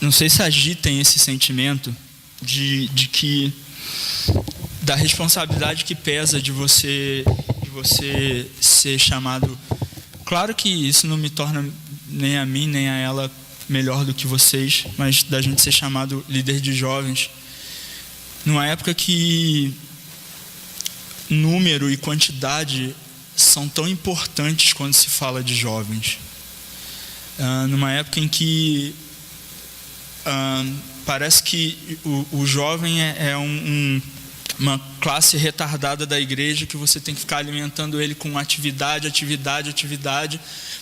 não sei se agitem esse sentimento de que da responsabilidade que pesa de você ser chamado. Claro que isso não me torna nem a mim nem a ela melhor do que vocês, mas da gente ser chamado líder de jovens numa época que número e quantidade são tão importantes quando se fala de jovens. Numa época em que parece que o jovem é uma classe retardada da igreja, que você tem que ficar alimentando ele com atividade,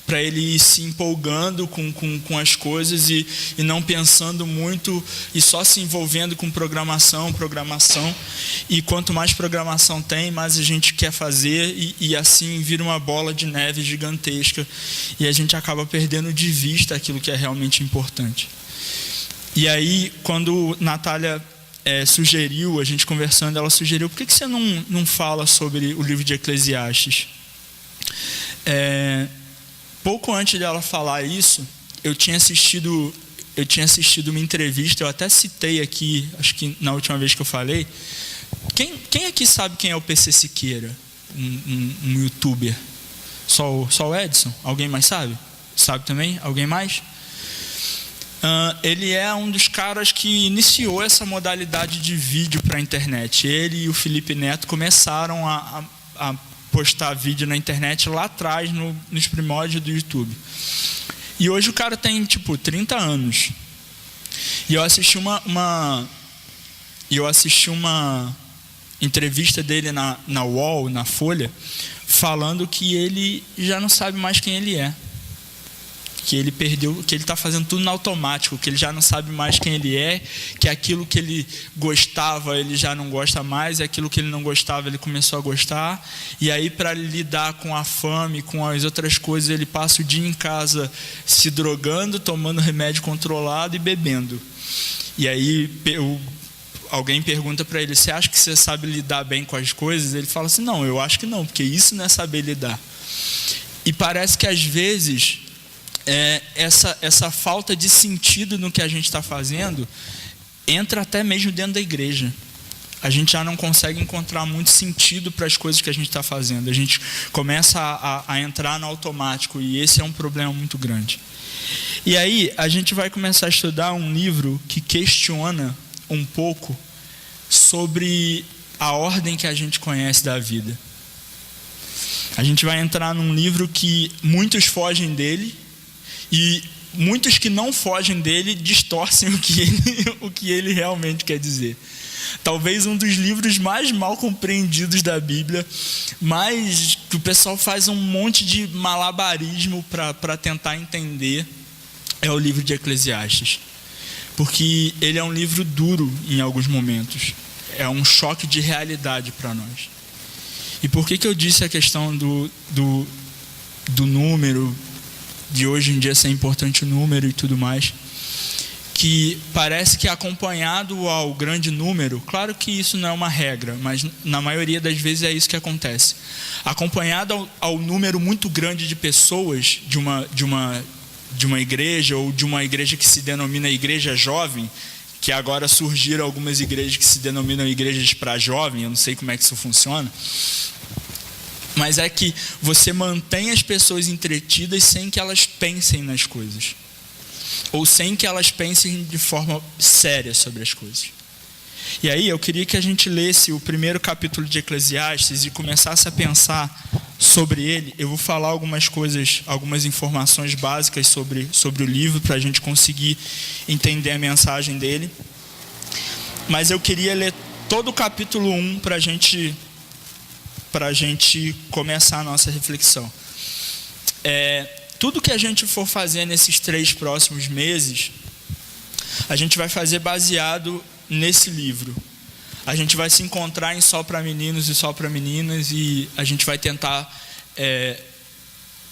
para ele ir se empolgando com as coisas e não pensando muito e só se envolvendo com programação. E quanto mais programação tem, mais a gente quer fazer e assim vira uma bola de neve gigantesca e a gente acaba perdendo de vista aquilo que é realmente importante. E aí, quando Natália sugeriu, a gente conversando, ela sugeriu: por que você não fala sobre o livro de Eclesiastes? Pouco antes dela falar isso, eu tinha assistido uma entrevista, eu até citei aqui, acho que na última vez que eu falei. Quem aqui sabe quem é o PC Siqueira? Um youtuber? Só o Edson? Alguém mais sabe? Sabe também? Alguém mais? Ele é um dos caras que iniciou essa modalidade de vídeo para a internet. Ele e o Felipe Neto começaram a postar vídeo na internet lá atrás, nos primórdios do YouTube. E hoje o cara tem, 30 anos. E eu assisti uma entrevista dele na UOL, na Folha, falando que ele já não sabe mais quem ele é. Que ele perdeu, que ele está fazendo tudo no automático, que ele já não sabe mais quem ele é, que aquilo que ele gostava ele já não gosta mais, e aquilo que ele não gostava ele começou a gostar, e aí para lidar com a fome, com as outras coisas, ele passa o dia em casa se drogando, tomando remédio controlado e bebendo. E aí alguém pergunta para ele: você acha que você sabe lidar bem com as coisas? Ele fala assim: não, eu acho que não, porque isso não é saber lidar. E parece que às vezes essa falta de sentido no que a gente está fazendo entra até mesmo dentro da igreja. A gente já não consegue encontrar muito sentido para as coisas que a gente está fazendo. A gente começa a entrar no automático, e esse é um problema muito grande. E aí a gente vai começar a estudar um livro que questiona um pouco sobre a ordem que a gente conhece da vida. A gente vai entrar num livro que muitos fogem dele, e muitos que não fogem dele distorcem o que ele realmente quer dizer. Talvez um dos livros mais mal compreendidos da Bíblia, mas que o pessoal faz um monte de malabarismo para tentar entender, é o livro de Eclesiastes. Porque ele é um livro duro em alguns momentos. É um choque de realidade para nós. E por que eu disse a questão do número, de hoje em dia ser importante o número e tudo mais? Que parece que acompanhado ao grande número, claro que isso não é uma regra, mas na maioria das vezes é isso que acontece. Acompanhado ao número muito grande de pessoas de uma igreja, ou de uma igreja que se denomina igreja jovem, que agora surgiram algumas igrejas que se denominam igrejas para jovem, eu não sei como é que isso funciona. Mas é que você mantém as pessoas entretidas sem que elas pensem nas coisas, ou sem que elas pensem de forma séria sobre as coisas. E aí eu queria que a gente lesse o primeiro capítulo de Eclesiastes e começasse a pensar sobre ele. Eu vou falar algumas coisas, algumas informações básicas sobre o livro, para a gente conseguir entender a mensagem dele. Mas eu queria ler todo o capítulo 1 para a gente começar a nossa reflexão. Tudo que a gente for fazer nesses 3 próximos meses, a gente vai fazer baseado nesse livro. A gente vai se encontrar em Só para Meninos e Só para Meninas, e a gente vai tentar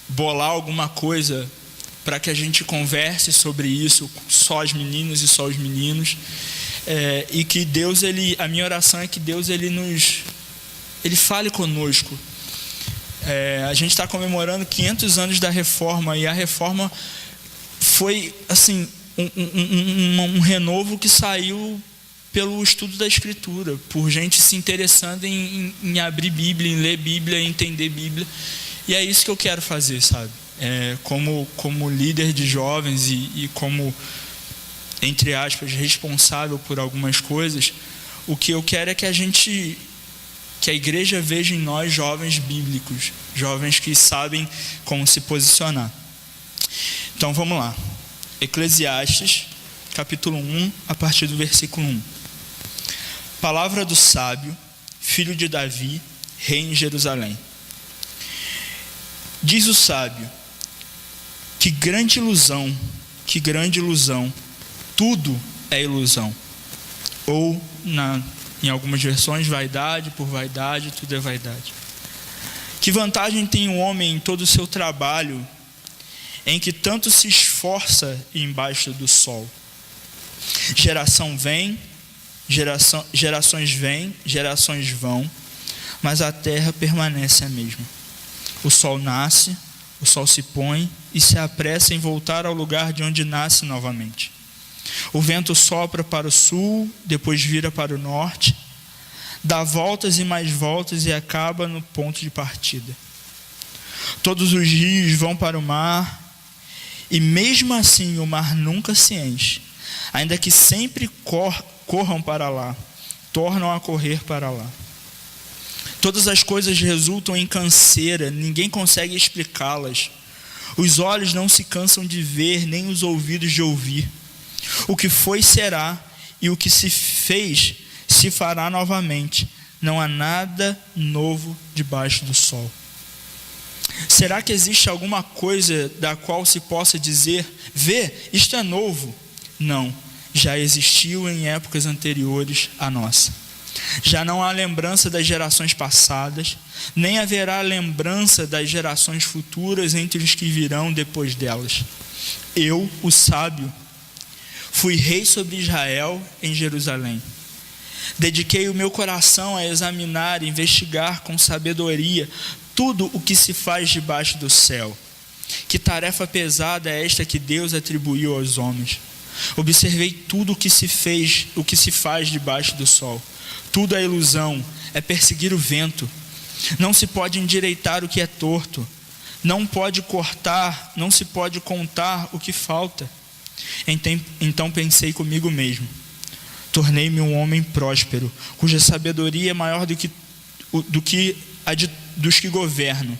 bolar alguma coisa para que a gente converse sobre isso, só as meninas e só os meninos, e que Deus, a minha oração é que Deus Ele fale conosco. A gente está comemorando 500 anos da Reforma, e a Reforma foi assim um renovo que saiu pelo estudo da Escritura, por gente se interessando em abrir Bíblia, em ler Bíblia, em entender Bíblia. E é isso que eu quero fazer, sabe? Como líder de jovens e como, entre aspas, responsável por algumas coisas, o que eu quero é que a igreja veja em nós jovens bíblicos, jovens que sabem como se posicionar. Então vamos lá. Eclesiastes, capítulo 1, a partir do versículo 1. Palavra do sábio, filho de Davi, rei em Jerusalém. Diz o sábio: que grande ilusão, tudo é ilusão. Ou, em algumas versões, vaidade por vaidade, tudo é vaidade. Que vantagem tem o homem em todo o seu trabalho, em que tanto se esforça embaixo do sol? Gerações vêm, gerações vão, mas a terra permanece a mesma. O sol nasce, o sol se põe e se apressa em voltar ao lugar de onde nasce novamente. O vento sopra para o sul, depois vira para o norte, dá voltas e mais voltas e acaba no ponto de partida. Todos os rios vão para o mar, e mesmo assim o mar nunca se enche, ainda que sempre corram para lá, tornam a correr para lá. Todas as coisas resultam em canseira, ninguém consegue explicá-las. Os olhos não se cansam de ver, nem os ouvidos de ouvir. O que foi será, e o que se fez se fará novamente. Não há nada novo debaixo do sol. Será que existe alguma coisa da qual se possa dizer: vê, isto é novo? Não, já existiu em épocas anteriores à nossa. Já não há lembrança das gerações passadas, nem haverá lembrança das gerações futuras entre os que virão depois delas. Eu, o sábio, fui rei sobre Israel em Jerusalém. Dediquei o meu coração a examinar e investigar com sabedoria tudo o que se faz debaixo do céu. Que tarefa pesada é esta que Deus atribuiu aos homens. Observei tudo o que se faz debaixo do sol. Tudo é ilusão, é perseguir o vento. Não se pode endireitar o que é torto. Não se pode contar o que falta. Então pensei comigo mesmo: tornei-me um homem próspero, cuja sabedoria é maior do que a dos que governam.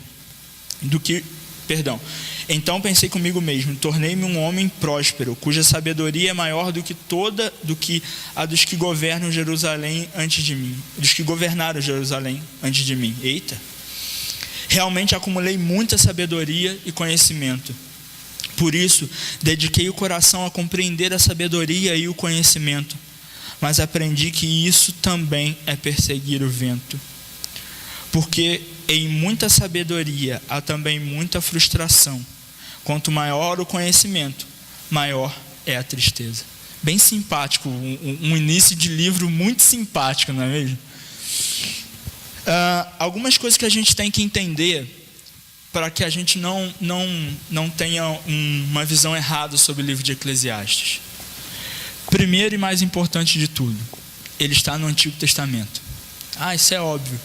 Então pensei comigo mesmo: tornei-me um homem próspero, cuja sabedoria é maior do que a dos que governam Jerusalém antes de mim. Dos que governaram Jerusalém antes de mim. Eita! Realmente acumulei muita sabedoria e conhecimento. Por isso, dediquei o coração a compreender a sabedoria e o conhecimento. Mas aprendi que isso também é perseguir o vento. Porque em muita sabedoria há também muita frustração. Quanto maior o conhecimento, maior é a tristeza. Bem simpático, um início de livro muito simpático, não é mesmo? Algumas coisas que a gente tem que entender para que a gente não tenha uma visão errada sobre o livro de Eclesiastes. Primeiro e mais importante de tudo, ele está no Antigo Testamento. Isso é óbvio.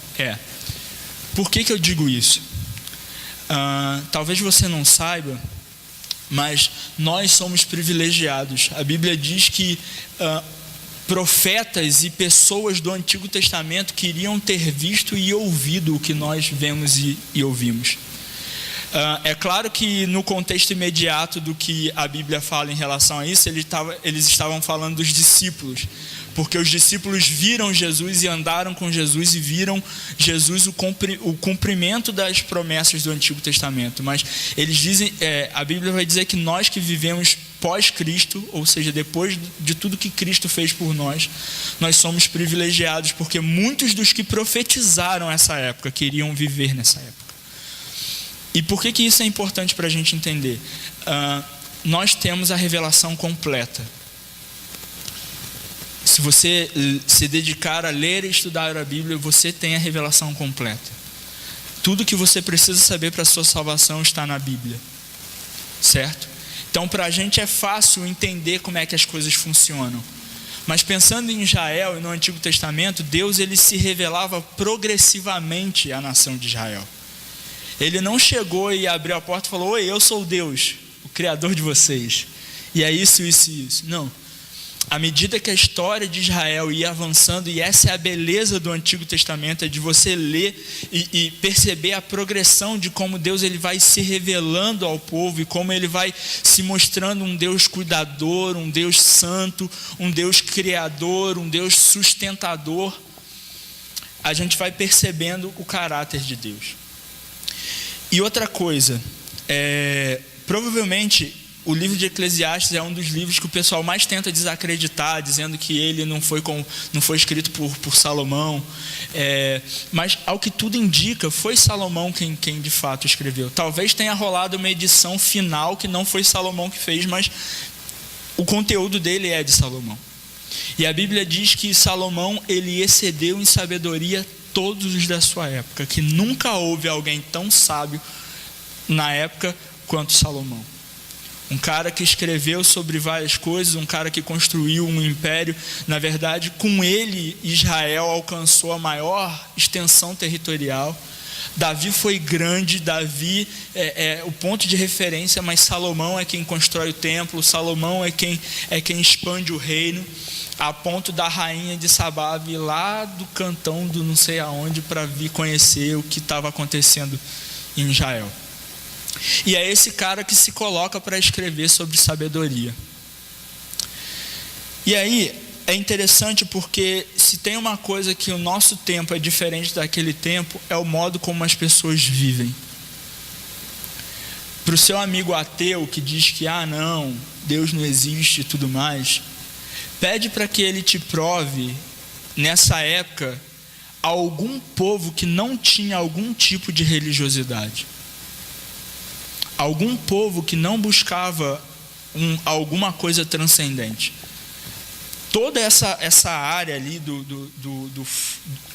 Por que eu digo isso? Talvez você não saiba, mas nós somos privilegiados. A Bíblia diz que profetas e pessoas do Antigo Testamento queriam ter visto e ouvido o que nós vemos e ouvimos. É claro que no contexto imediato do que a Bíblia fala em relação a isso, eles estavam falando dos discípulos, porque os discípulos viram Jesus e andaram com Jesus e viram Jesus o cumprimento das promessas do Antigo Testamento. Mas eles dizem, a Bíblia vai dizer que nós que vivemos pós-Cristo, ou seja, depois de tudo que Cristo fez por nós somos privilegiados, porque muitos dos que profetizaram essa época queriam viver nessa época. E por que isso é importante para a gente entender? Nós temos a revelação completa. Se você se dedicar a ler e estudar a Bíblia, você tem a revelação completa. Tudo que você precisa saber para a sua salvação está na Bíblia. Certo? Então, para a gente é fácil entender como é que as coisas funcionam. Mas pensando em Israel e no Antigo Testamento, Deus ele se revelava progressivamente à nação de Israel. Ele não chegou e abriu a porta e falou: oi, eu sou Deus, o Criador de vocês. E é isso, isso e isso. Não. À medida que a história de Israel ia avançando, e essa é a beleza do Antigo Testamento, é de você ler e perceber a progressão de como Deus ele vai se revelando ao povo, e como ele vai se mostrando um Deus cuidador, um Deus santo, um Deus criador, um Deus sustentador. A gente vai percebendo o caráter de Deus. E outra coisa, provavelmente o livro de Eclesiastes é um dos livros que o pessoal mais tenta desacreditar, dizendo que ele não foi escrito por Salomão. Mas, ao que tudo indica, foi Salomão quem de fato escreveu. Talvez tenha rolado uma edição final que não foi Salomão que fez, mas o conteúdo dele é de Salomão. E a Bíblia diz que Salomão ele excedeu em sabedoria todos os da sua época, que nunca houve alguém tão sábio na época quanto Salomão. Um cara que escreveu sobre várias coisas, um cara que construiu um império. Na verdade, com ele, Israel alcançou a maior extensão territorial. Davi foi grande, Davi é o ponto de referência, mas Salomão é quem constrói o templo, Salomão é quem expande o reino, a ponto da rainha de Sabá vir lá do cantão do não sei aonde para vir conhecer o que estava acontecendo em Israel. E é esse cara que se coloca para escrever sobre sabedoria. E aí é interessante porque se tem uma coisa que o nosso tempo é diferente daquele tempo, é o modo como as pessoas vivem. Para o seu amigo ateu que diz que não, Deus não existe e tudo mais, pede para que ele te prove, nessa época, algum povo que não tinha algum tipo de religiosidade. Algum povo que não buscava alguma coisa transcendente. Toda essa área ali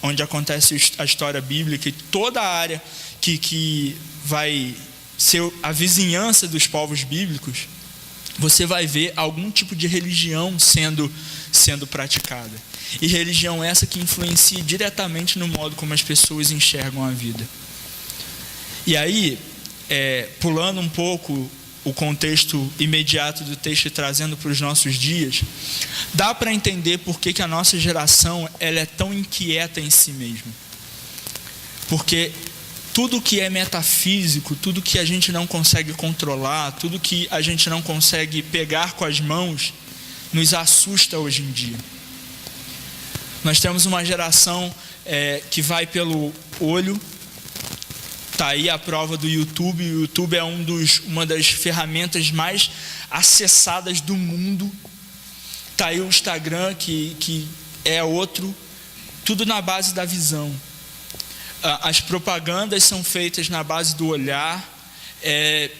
onde acontece a história bíblica, e toda a área que vai ser a vizinhança dos povos bíblicos, você vai ver algum tipo de religião sendo praticada. E religião essa que influencia diretamente no modo como as pessoas enxergam a vida. E aí, pulando um pouco o contexto imediato do texto e trazendo para os nossos dias, dá para entender por que a nossa geração ela é tão inquieta em si mesma. Porque tudo que é metafísico, tudo que a gente não consegue controlar, tudo que a gente não consegue pegar com as mãos, nos assusta hoje em dia. Nós temos uma geração que vai pelo olho. Está aí a prova do YouTube. O YouTube é uma das ferramentas mais acessadas do mundo. Está aí o Instagram, que é outro. Tudo na base da visão. As propagandas são feitas na base do olhar,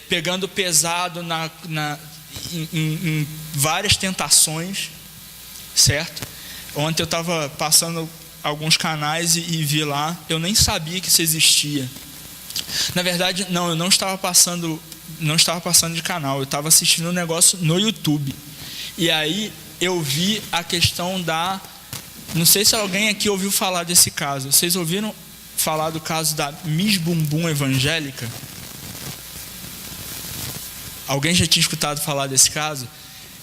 pegando pesado em várias tentações, certo? Ontem eu estava passando alguns canais e vi lá, eu nem sabia que isso existia. Na verdade, eu não estava passando de canal, eu estava assistindo um negócio no YouTube. E aí eu vi a questão não sei se alguém aqui ouviu falar desse caso. Vocês ouviram falar do caso da Miss Bumbum evangélica? Alguém já tinha escutado falar desse caso?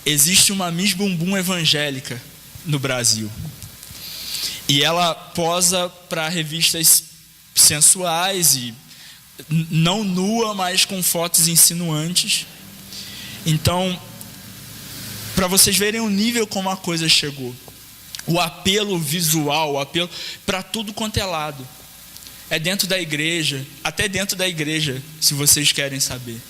Existe uma Miss Bumbum evangélica no Brasil. E ela posa para revistas sensuais e não nua, mas com fotos insinuantes. Então, para vocês verem o nível como a coisa chegou, o apelo visual, o apelo para tudo quanto é lado, é dentro da igreja, até dentro da igreja, se vocês querem saber.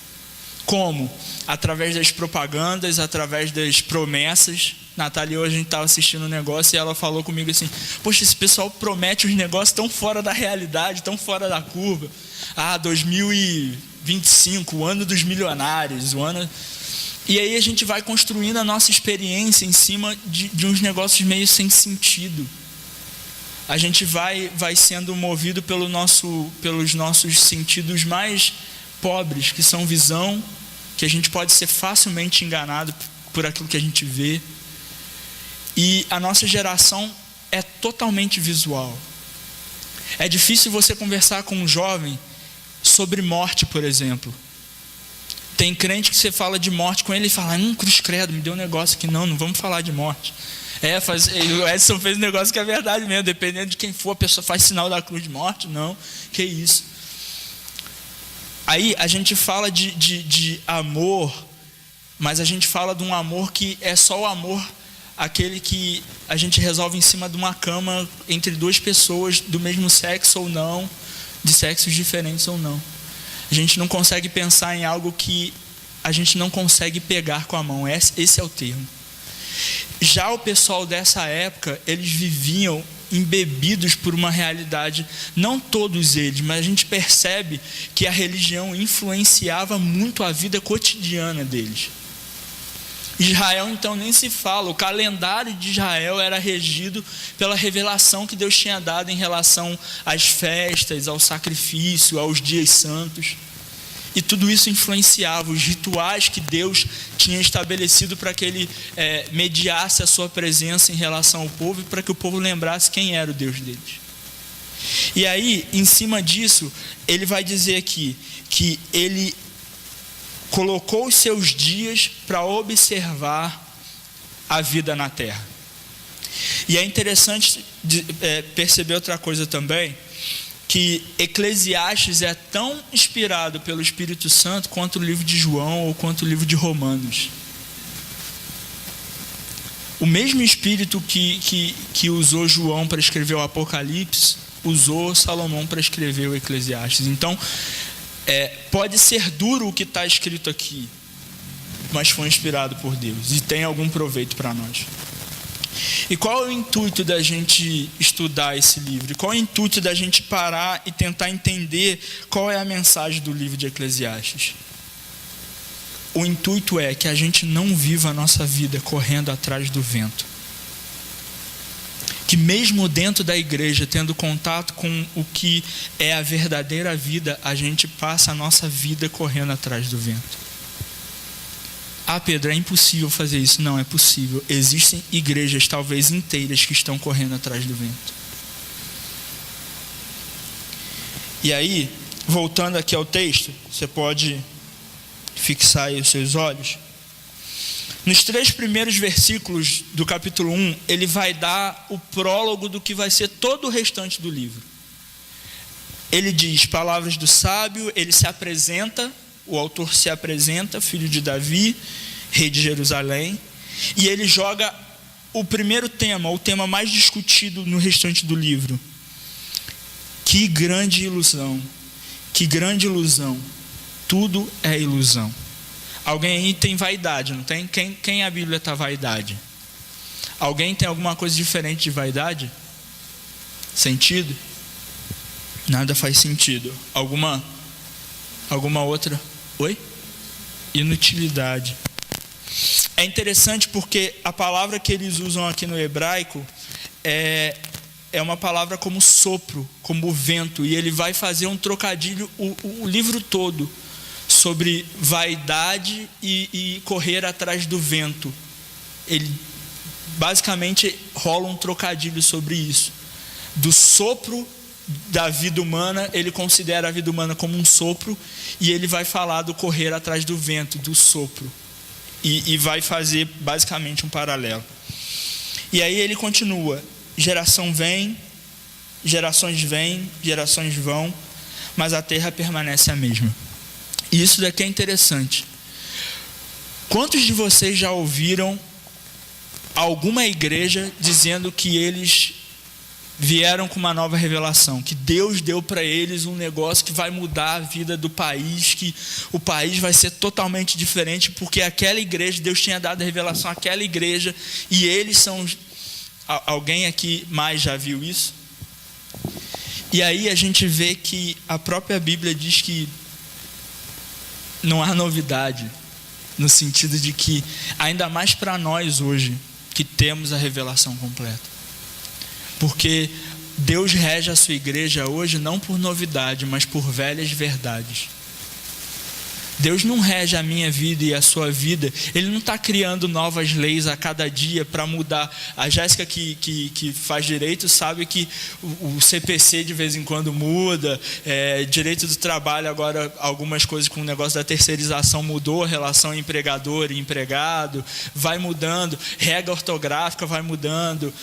Como? Através das propagandas, através das promessas. Natália, hoje a gente estava assistindo um negócio e ela falou comigo assim: poxa, esse pessoal promete uns negócios tão fora da realidade, tão fora da curva. 2025, o ano dos milionários, o ano... E aí a gente vai construindo a nossa experiência em cima de uns negócios meio sem sentido. A gente vai sendo movido pelos nossos sentidos mais pobres, que são visão, que a gente pode ser facilmente enganado por aquilo que a gente vê. E a nossa geração é totalmente visual. É difícil você conversar com um jovem sobre morte, por exemplo. Tem crente que você fala de morte com ele e fala, cruz credo, me deu um negócio aqui. Não vamos falar de morte. O Edson fez um negócio que é verdade mesmo, dependendo de quem for, a pessoa faz sinal da cruz de morte. Não, que isso. Aí a gente fala de amor, mas a gente fala de um amor que é só o amor, aquele que a gente resolve em cima de uma cama entre duas pessoas do mesmo sexo ou não, de sexos diferentes ou não. A gente não consegue pensar em algo que a gente não consegue pegar com a mão. Esse é o termo. Já o pessoal dessa época, eles viviam embebidos por uma realidade, não todos eles, mas a gente percebe que a religião influenciava muito a vida cotidiana deles. Israel, então, nem se fala. O calendário de Israel era regido pela revelação que Deus tinha dado em relação às festas, ao sacrifício, aos dias santos. E tudo isso influenciava os rituais que Deus tinha estabelecido para que Ele mediasse a sua presença em relação ao povo e para que o povo lembrasse quem era o Deus deles. E aí, em cima disso, ele vai dizer aqui que ele colocou os seus dias para observar a vida na terra. E é interessante perceber outra coisa também, que Eclesiastes é tão inspirado pelo Espírito Santo quanto o livro de João ou quanto o livro de Romanos. O mesmo Espírito que usou João para escrever o Apocalipse, usou Salomão para escrever o Eclesiastes. Então, pode ser duro o que está escrito aqui, mas foi inspirado por Deus e tem algum proveito para nós. E qual é o intuito da gente estudar esse livro? Qual é o intuito da gente parar e tentar entender qual é a mensagem do livro de Eclesiastes? O intuito é que a gente não viva a nossa vida correndo atrás do vento. Que mesmo dentro da igreja, tendo contato com o que é a verdadeira vida, a gente passa a nossa vida correndo atrás do vento. Pedro, é impossível fazer isso. Não, é possível. Existem igrejas, talvez inteiras, que estão correndo atrás do vento. E aí, voltando aqui ao texto, você pode fixar aí os seus olhos. Nos 3 primeiros versículos do capítulo 1, ele vai dar o prólogo do que vai ser todo o restante do livro. Ele diz palavras do sábio, ele se apresenta, o autor se apresenta, filho de Davi, rei de Jerusalém, e ele joga o primeiro tema, o tema mais discutido no restante do livro. Que grande ilusão, que grande ilusão, tudo é ilusão. Alguém aí tem vaidade, não tem? Quem a Bíblia está vaidade? Alguém tem alguma coisa diferente de vaidade? Sentido? Nada faz sentido. Alguma outra? Oi? Inutilidade. É interessante porque a palavra que eles usam aqui no hebraico é uma palavra como sopro, como vento. E ele vai fazer um trocadilho o livro todo sobre vaidade e correr atrás do vento. Ele basicamente rola um trocadilho sobre isso. Do sopro da vida humana, ele considera a vida humana como um sopro, e ele vai falar do correr atrás do vento, do sopro, e vai fazer basicamente um paralelo. E aí ele continua: geração vem, gerações vêm, gerações vão, mas a terra permanece a mesma. E isso daqui é interessante. Quantos de vocês já ouviram alguma igreja dizendo que eles vieram com uma nova revelação, que Deus deu para eles um negócio que vai mudar a vida do país, que o país vai ser totalmente diferente, porque aquela igreja, Deus tinha dado a revelação àquela igreja, e eles são... Alguém aqui mais já viu isso? E aí a gente vê que a própria Bíblia diz que não há novidade, no sentido de que, ainda mais para nós hoje, que temos a revelação completa. Porque Deus rege a sua igreja hoje não por novidade, mas por velhas verdades. Deus não rege a minha vida e a sua vida. Ele não está criando novas leis a cada dia para mudar. A Jéssica que faz direito sabe que o CPC de vez em quando muda, direito do trabalho agora, algumas coisas com o negócio da terceirização mudou, a relação empregador e empregado, vai mudando, regra ortográfica vai mudando,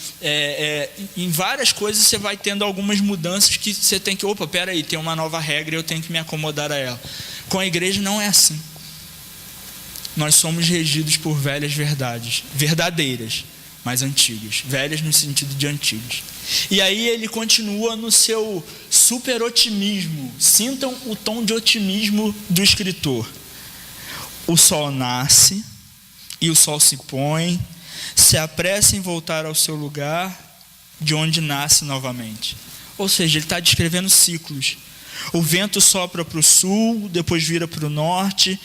em várias coisas você vai tendo algumas mudanças que você tem que, peraí, tem uma nova regra e eu tenho que me acomodar a ela. Com a igreja não é assim. Nós somos regidos por velhas verdades, verdadeiras, mas antigas. Velhas no sentido de antigas. E aí ele continua no seu super otimismo. Sintam o tom de otimismo do escritor. O sol nasce e o sol se põe, se apressa em voltar ao seu lugar, de onde nasce novamente. Ou seja, ele está descrevendo ciclos. O vento sopra para o sul, depois vira para o norte,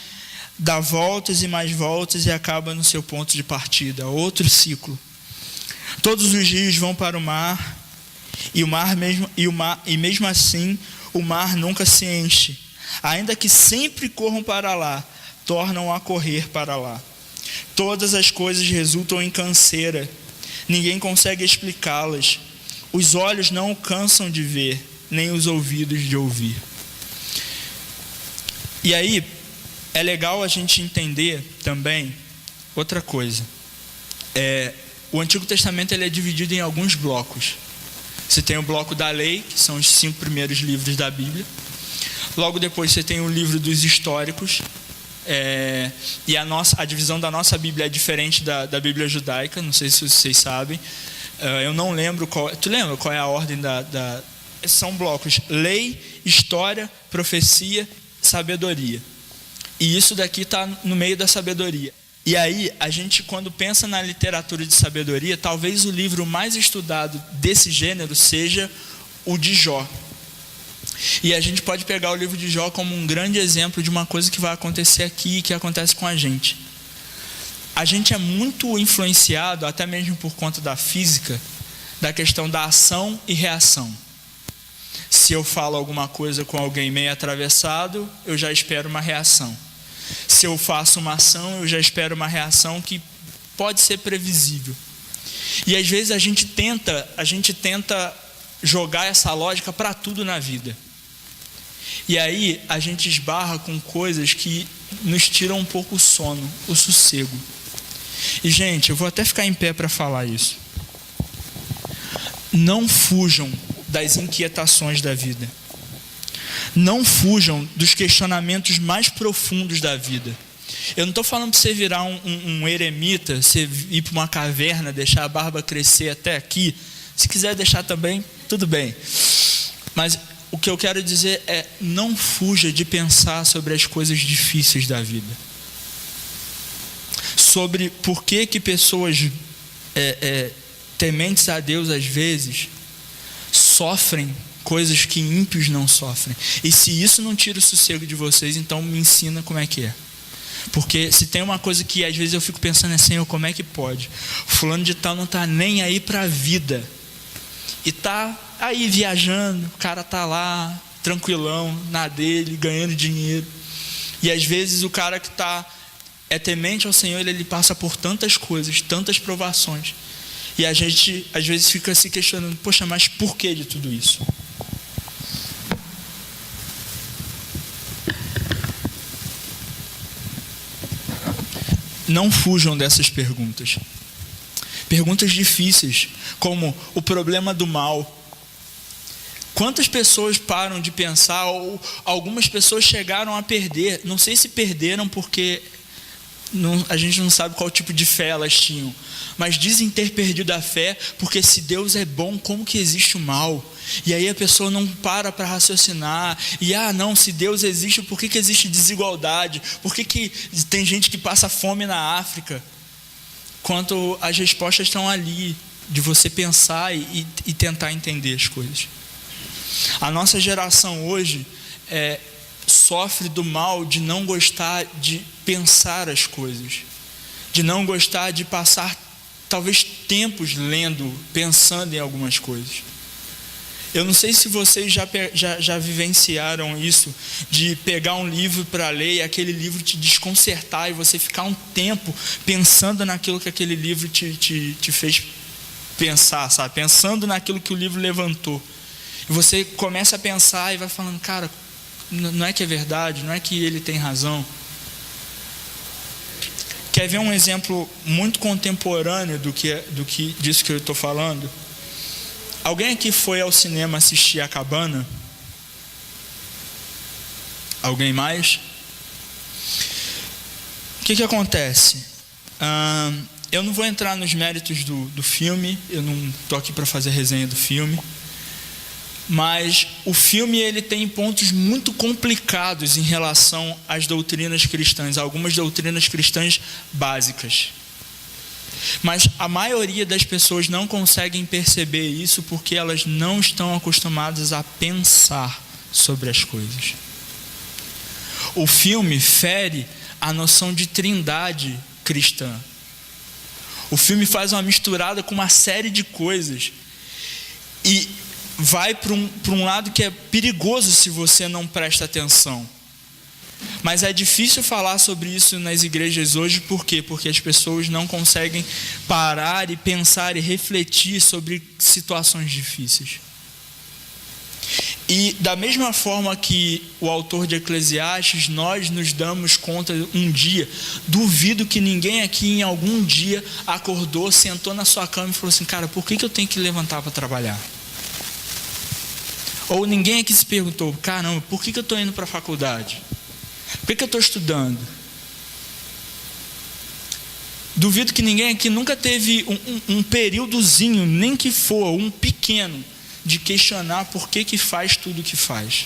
dá voltas e mais voltas e acaba no seu ponto de partida. Outro ciclo. Todos os rios vão para o mar, e mesmo assim o mar nunca se enche. Ainda que sempre corram para lá, tornam a correr para lá. Todas as coisas resultam em canseira. Ninguém consegue explicá-las. Os olhos não alcançam de ver, nem os ouvidos de ouvir. E aí, é legal a gente entender também outra coisa. O Antigo Testamento ele é dividido em alguns blocos. Você tem o bloco da lei, que são os 5 primeiros livros da Bíblia. Logo depois você tem o livro dos históricos. E a divisão da nossa Bíblia é diferente da Bíblia judaica, não sei se vocês sabem. Eu não lembro qual. Tu lembra qual é a ordem são blocos: lei, história, profecia, sabedoria. E isso daqui está no meio da sabedoria. E aí, a gente, quando pensa na literatura de sabedoria, talvez o livro mais estudado desse gênero seja o de Jó. E a gente pode pegar o livro de Jó como um grande exemplo de uma coisa que vai acontecer aqui e que acontece com a gente. A gente é muito influenciado, até mesmo por conta da física, da questão da ação e reação. Se eu falo alguma coisa com alguém meio atravessado, eu já espero uma reação. Se eu faço uma ação, eu já espero uma reação que pode ser previsível. E às vezes a gente tenta jogar essa lógica para tudo na vida. E aí a gente esbarra com coisas que nos tiram um pouco o sono, o sossego. E gente, eu vou até ficar em pé para falar isso. Não fujam das inquietações da vida. Não fujam dos questionamentos mais profundos da vida. Eu não estou falando para você virar um eremita, você ir para uma caverna, deixar a barba crescer até aqui. Se quiser deixar também, tudo bem. Mas o que eu quero dizer é: não fuja de pensar sobre as coisas difíceis da vida. Sobre por que pessoas tementes a Deus às vezes sofrem coisas que ímpios não sofrem. E se isso não tira o sossego de vocês, então me ensina como é que é. Porque se tem uma coisa que às vezes eu fico pensando Senhor, como é que pode? O fulano de tal não está nem aí para a vida. E está aí viajando, o cara está lá, tranquilão, na dele, ganhando dinheiro. E às vezes o cara que é temente ao Senhor, ele passa por tantas coisas, tantas provações. E a gente às vezes fica se questionando, poxa, mas por que de tudo isso? Não fujam dessas perguntas. Perguntas difíceis, como o problema do mal. Quantas pessoas param de pensar, ou algumas pessoas chegaram a perder, não sei se perderam porque a gente não sabe qual tipo de fé elas tinham, mas dizem ter perdido a fé, porque se Deus é bom, como que existe o mal? E aí a pessoa não para raciocinar, e não, se Deus existe, por que existe desigualdade? Por que tem gente que passa fome na África? Quanto as respostas estão ali, de você pensar e tentar entender as coisas. A nossa geração hoje sofre do mal de não gostar de pensar as coisas, de não gostar de passar talvez tempos lendo, pensando em algumas coisas. Eu não sei se vocês já vivenciaram isso, de pegar um livro para ler e aquele livro te desconcertar e você ficar um tempo pensando naquilo que aquele livro te fez pensar, sabe? Pensando naquilo que o livro levantou. E você começa a pensar e vai falando, cara, não é que é verdade, não é que ele tem razão. Quer ver um exemplo muito contemporâneo disso que eu estou falando? Alguém aqui foi ao cinema assistir A Cabana? Alguém mais? O que acontece? Eu não vou entrar nos méritos do filme, eu não estou aqui para fazer resenha do filme, mas o filme ele tem pontos muito complicados em relação às doutrinas cristãs, algumas doutrinas cristãs básicas. Mas a maioria das pessoas não conseguem perceber isso porque elas não estão acostumadas a pensar sobre as coisas. O filme fere a noção de trindade cristã. O filme faz uma misturada com uma série de coisas e vai para um lado que é perigoso se você não presta atenção. Mas é difícil falar sobre isso nas igrejas hoje, por quê? Porque as pessoas não conseguem parar e pensar e refletir sobre situações difíceis. E da mesma forma que o autor de Eclesiastes, nós nos damos conta um dia, duvido que ninguém aqui em algum dia acordou, sentou na sua cama e falou assim, cara, por que eu tenho que levantar para trabalhar? Ou ninguém aqui se perguntou, caramba, por que eu estou indo para a faculdade? Por que eu estou estudando? Duvido que ninguém aqui nunca teve um períodozinho, nem que for, um pequeno, de questionar por que faz tudo o que faz.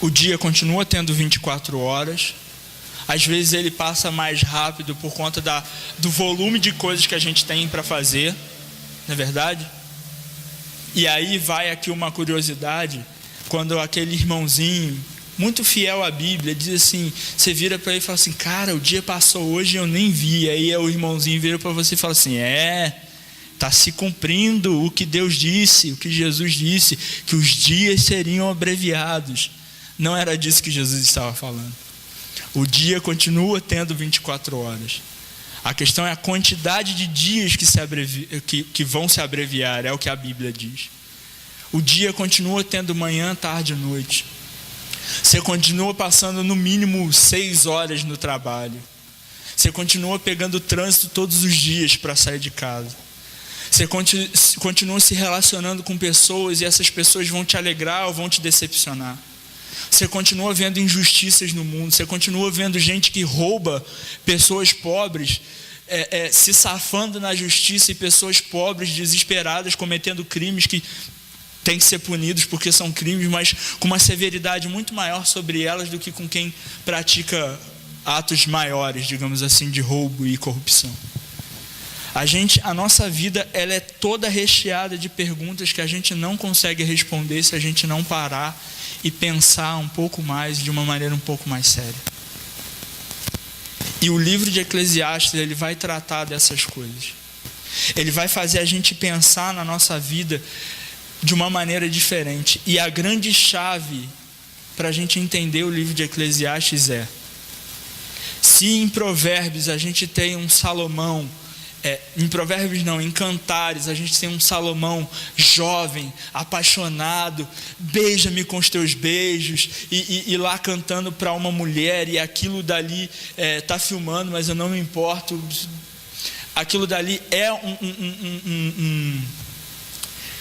O dia continua tendo 24 horas. Às vezes ele passa mais rápido por conta do volume de coisas que a gente tem para fazer. Não é verdade? E aí vai aqui uma curiosidade. Quando aquele irmãozinho, muito fiel à Bíblia, diz assim, você vira para ele e fala assim, cara, o dia passou hoje e eu nem vi. Aí o irmãozinho vira para você e fala assim, está se cumprindo o que Deus disse, o que Jesus disse, que os dias seriam abreviados. Não era disso que Jesus estava falando. O dia continua tendo 24 horas. A questão é a quantidade de dias que vão se abreviar, é o que a Bíblia diz. O dia continua tendo manhã, tarde e noite. Você continua passando no mínimo 6 horas no trabalho. Você continua pegando trânsito todos os dias para sair de casa. Você continua se relacionando com pessoas e essas pessoas vão te alegrar ou vão te decepcionar. Você continua vendo injustiças no mundo. Você continua vendo gente que rouba pessoas pobres, se safando na justiça, e pessoas pobres, desesperadas, cometendo crimes que têm que ser punidos porque são crimes, mas com uma severidade muito maior sobre elas do que com quem pratica atos maiores, digamos assim, de roubo e corrupção. A nossa vida ela é toda recheada de perguntas que a gente não consegue responder se a gente não parar e pensar um pouco mais, de uma maneira um pouco mais séria. E o livro de Eclesiastes, ele vai tratar dessas coisas. Ele vai fazer a gente pensar na nossa vida de uma maneira diferente. E a grande chave para a gente entender o livro de Eclesiastes se em Provérbios a gente tem um Salomão, em Provérbios não, em Cantares a gente tem um Salomão jovem, apaixonado, beija-me com os teus beijos, e lá cantando para uma mulher, e aquilo dali está filmando, mas eu não me importo. Aquilo dali é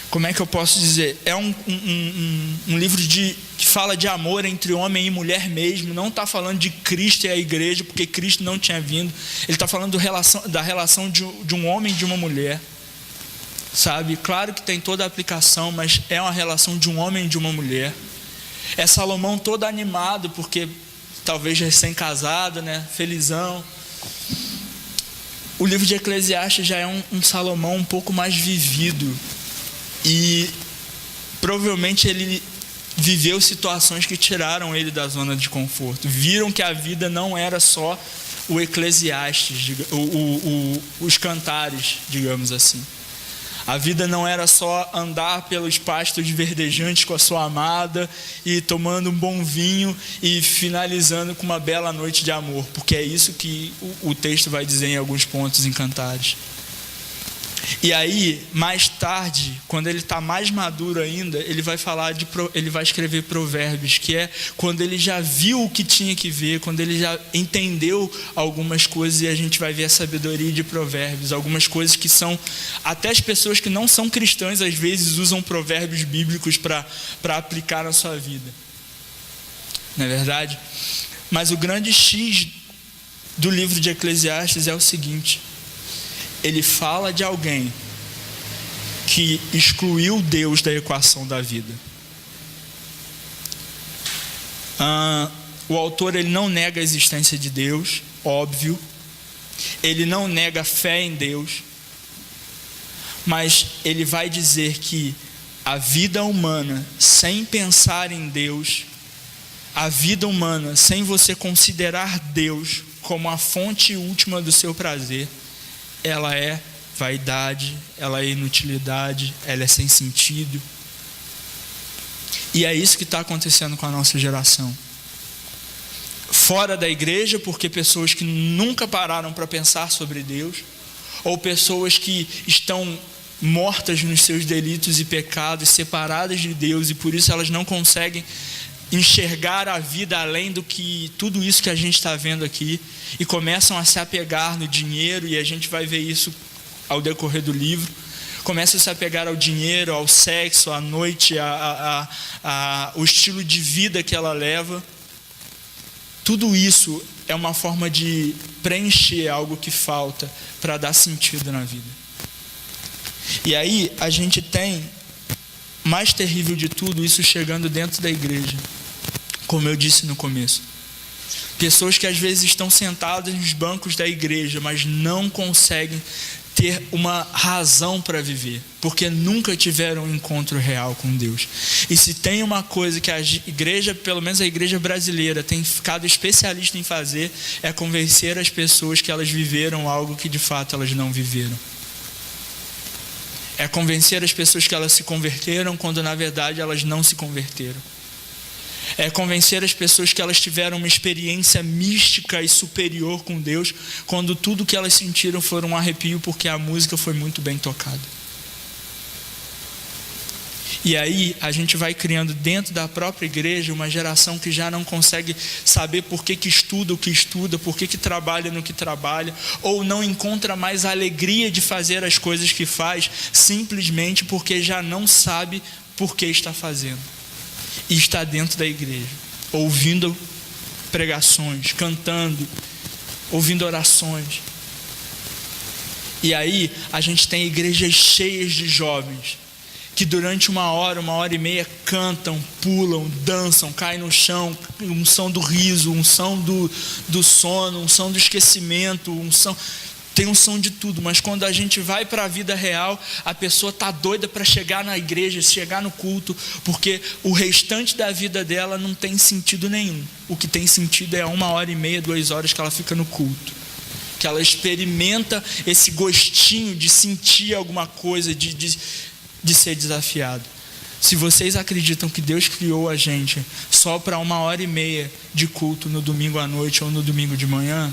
como é que eu posso dizer? É um livro que fala de amor entre homem e mulher mesmo. Não está falando de Cristo e a igreja, porque Cristo não tinha vindo. Ele está falando da relação de um homem e de uma mulher, sabe? Claro que tem toda a aplicação, mas é uma relação de um homem e de uma mulher. É Salomão todo animado, porque talvez recém-casado, né? Felizão. O livro de Eclesiastes já é um Salomão um pouco mais vivido. E provavelmente ele viveu situações que tiraram ele da zona de conforto. Viram que a vida não era só o Eclesiastes, os cantares, digamos assim. A vida não era só andar pelos pastos verdejantes com a sua amada e tomando um bom vinho e finalizando com uma bela noite de amor, porque é isso que o texto vai dizer em alguns pontos em Cantares. E aí, mais tarde, quando ele está mais maduro ainda, ele vai escrever Provérbios, que é quando ele já viu o que tinha que ver, quando ele já entendeu algumas coisas, e a gente vai ver a sabedoria de Provérbios, algumas coisas que são, até as pessoas que não são cristãs, às vezes usam provérbios bíblicos para aplicar na sua vida. Não é verdade? Mas o grande X do livro de Eclesiastes é o seguinte: ele fala de alguém que excluiu Deus da equação da vida. O autor, ele não nega a existência de Deus, óbvio. Ele não nega a fé em Deus. Mas ele vai dizer que a vida humana, sem pensar em Deus, a vida humana, sem você considerar Deus como a fonte última do seu prazer, ela é vaidade, ela é inutilidade, ela é sem sentido. E é isso que está acontecendo com a nossa geração. Fora da igreja, porque pessoas que nunca pararam para pensar sobre Deus, ou pessoas que estão mortas nos seus delitos e pecados, separadas de Deus, e por isso elas não conseguem enxergar a vida além do que tudo isso que a gente está vendo aqui, e começam a se apegar no dinheiro, e a gente vai ver isso ao decorrer do livro. Começam a se apegar ao dinheiro, ao sexo, à noite, o estilo de vida que ela leva. Tudo isso é uma forma de preencher algo que falta para dar sentido na vida. E aí a gente tem, mais terrível de tudo, isso chegando dentro da igreja, como eu disse no começo. Pessoas que às vezes estão sentadas nos bancos da igreja, mas não conseguem ter uma razão para viver, porque nunca tiveram um encontro real com Deus. E se tem uma coisa que a igreja, pelo menos a igreja brasileira, tem ficado especialista em fazer, é convencer as pessoas que elas viveram algo que de fato elas não viveram. É convencer as pessoas que elas se converteram quando na verdade elas não se converteram. É convencer as pessoas que elas tiveram uma experiência mística e superior com Deus, quando tudo que elas sentiram foi um arrepio, porque a música foi muito bem tocada. E aí a gente vai criando dentro da própria igreja uma geração que já não consegue saber por que estuda o que estuda, por que trabalha no que trabalha, ou não encontra mais a alegria de fazer as coisas que faz, simplesmente porque já não sabe por que está fazendo. E está dentro da igreja, ouvindo pregações, cantando, ouvindo orações. E aí a gente tem igrejas cheias de jovens que durante 1 hora, 1h30 cantam, pulam, dançam, caem no chão, unção do riso, unção do sono, unção do esquecimento, tem unção de tudo. Mas quando a gente vai para a vida real, a pessoa está doida para chegar na igreja, chegar no culto, porque o restante da vida dela não tem sentido nenhum. O que tem sentido é 1h30, 2 horas que ela fica no culto, que ela experimenta esse gostinho de sentir alguma coisa, de ser desafiado. Se vocês acreditam que Deus criou a gente só para 1h30 de culto no domingo à noite ou no domingo de manhã,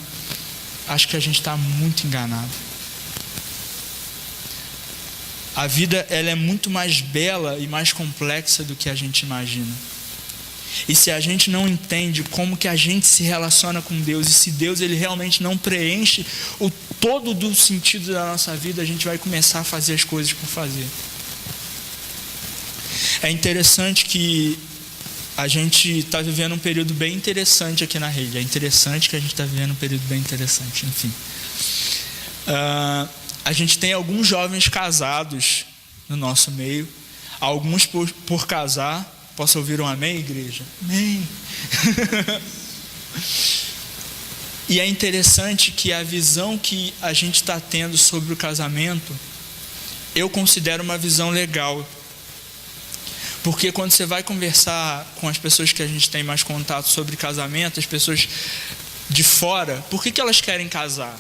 acho que a gente está muito enganado. A vida, ela é muito mais bela e mais complexa do que a gente imagina. E se a gente não entende como que a gente se relaciona com Deus, e se Deus ele realmente não preenche o todo do sentido da nossa vida, a gente vai começar a fazer as coisas por fazer. É interessante que a gente está vivendo um período bem interessante aqui na rede. É interessante que a gente está vivendo um período bem interessante, enfim. A gente tem alguns jovens casados no nosso meio, alguns por casar. Posso ouvir um amém, igreja? Amém. E é interessante que a visão que a gente está tendo sobre o casamento, eu considero uma visão legal. Porque quando você vai conversar com as pessoas que a gente tem mais contato sobre casamento, as pessoas de fora, por que elas querem casar?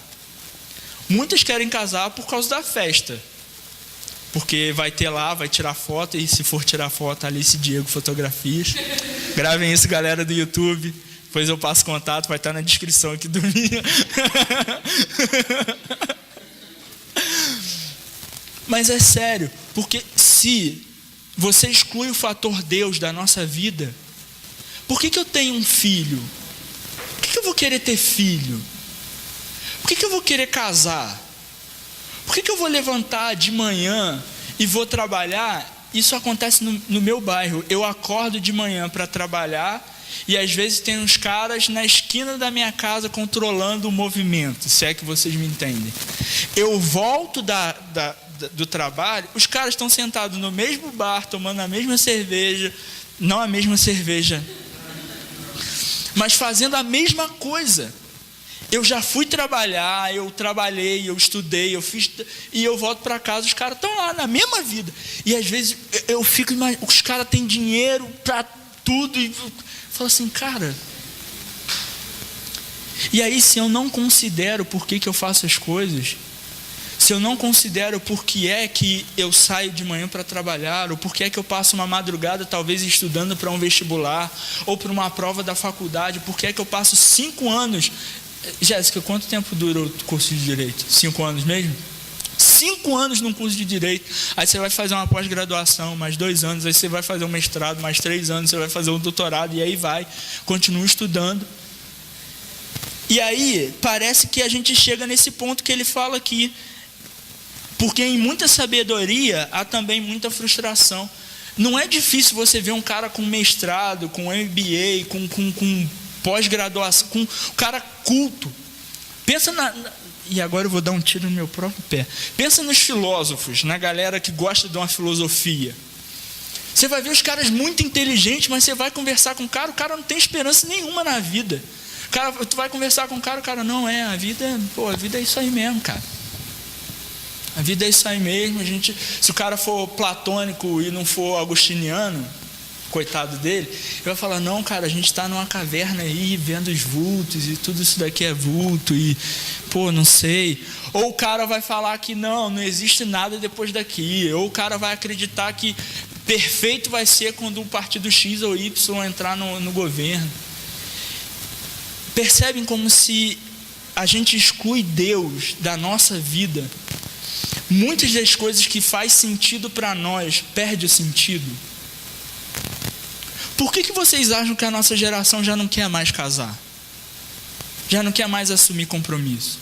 Muitas querem casar por causa da festa. porque vai ter lá, vai tirar foto, e se for tirar foto, Alice Diego Fotografias. Gravem isso, galera do YouTube. Depois eu passo contato, vai estar na descrição aqui do vídeo. Mas é sério, porque se você exclui o fator Deus da nossa vida, por que eu tenho um filho? Por que eu vou querer ter filho? Por que eu vou querer casar? Por que eu vou levantar de manhã e vou trabalhar? Isso acontece no meu bairro. Eu acordo de manhã para trabalhar e às vezes tem uns caras na esquina da minha casa controlando o movimento, se é que vocês me entendem. Eu volto do trabalho, os caras estão sentados no mesmo bar, tomando a mesma cerveja, não a mesma cerveja, mas fazendo a mesma coisa. Eu já fui trabalhar, eu trabalhei, eu estudei, eu fiz, e eu volto para casa, os caras estão lá na mesma vida. E às vezes eu fico imaginando, os caras têm dinheiro para tudo, e eu falo assim, cara. E aí, se eu não considero por que eu faço as coisas, se eu não considero por que é que eu saio de manhã para trabalhar, ou por que é que eu passo uma madrugada talvez estudando para um vestibular, ou para uma prova da faculdade, por que é que eu passo 5 anos... Jéssica, quanto tempo dura o curso de Direito? 5 anos mesmo? 5 anos num curso de Direito. Aí você vai fazer uma pós-graduação, mais 2 anos. Aí você vai fazer um mestrado, mais 3 anos. Você vai fazer um doutorado, e aí vai. Continua estudando. E aí, parece que a gente chega nesse ponto que ele fala aqui. Porque em muita sabedoria, há também muita frustração. Não é difícil você ver um cara com mestrado, com MBA, com pós-graduação, com um cara culto. Pensa e agora eu vou dar um tiro no meu próprio pé. Pensa nos filósofos, na galera que gosta de uma filosofia. Você vai ver os caras muito inteligentes, mas você vai conversar com o cara não tem esperança nenhuma na vida. Tu vai conversar com o cara não é, a vida é isso aí mesmo, cara. A vida é isso aí mesmo. Se o cara for platônico e não for agostiniano, coitado dele, ele vai falar, não, cara, a gente está numa caverna aí, vendo os vultos, e tudo isso daqui é vulto, e, não sei. Ou o cara vai falar que não existe nada depois daqui. Ou o cara vai acreditar que perfeito vai ser quando o partido X ou Y entrar no governo. Percebem como se a gente exclui Deus da nossa vida? Muitas das coisas que faz sentido para nós, perde o sentido. Por que vocês acham que a nossa geração já não quer mais casar? Já não quer mais assumir compromisso?